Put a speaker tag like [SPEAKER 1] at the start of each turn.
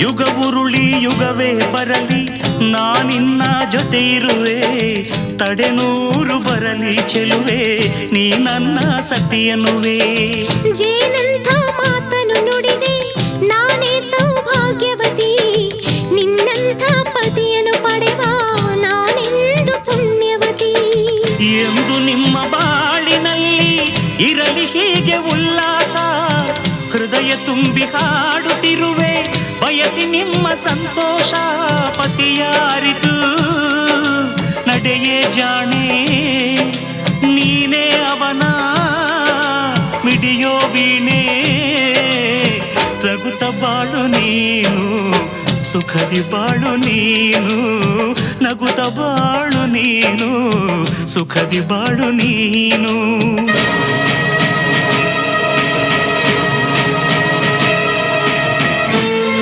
[SPEAKER 1] ಯುಗ ಉರುಳಿ ಯುಗವೇ ಬರಲಿ ನಾನಿನ್ನ ಜೊತೆ ಇರುವೆ, ತಡೆನೂರು ಬರಲಿ ಚೆಲುವೆ ನೀ ನನ್ನ ಸತಿಯನುವೆ.
[SPEAKER 2] ಜೇನಂಥ ಮಾತನು ನುಡಿದೆ ನಾನೇ ಸೌಭಾಗ್ಯವತಿ, ನಿನ್ನಂಥ ಪತಿಯನ್ನು ಪಡೆವ ನಾನೆಂದು ಪುಣ್ಯವತಿ.
[SPEAKER 1] ಎಂದು ನಿಮ್ಮ ಬಾಳಿನಲ್ಲಿ ಇರಲಿ ಹೀಗೆ ಉಲ್ಲಾಸ, ಹೃದಯ ತುಂಬಿ ಹಾಡುತ್ತಿರುವೆ ಬಯಸಿ ನಿಮ್ಮ ಸಂತೋಷ. ಪತಿಯಾರಿತು ನಡೆಯೇ ಜಾಣೆ, ನೀನೇ ಅವನ ಮಿಡಿಯೋ ವೀಣೆ. ರಘುತ ಬಾಳು ನೀನು, ಸುಖದಿ ಬಾಳು ನೀನು, ನಗುತ್ತ ಬಾಳು ನೀನು, ಸುಖದಿ ಬಾಳು ನೀನು.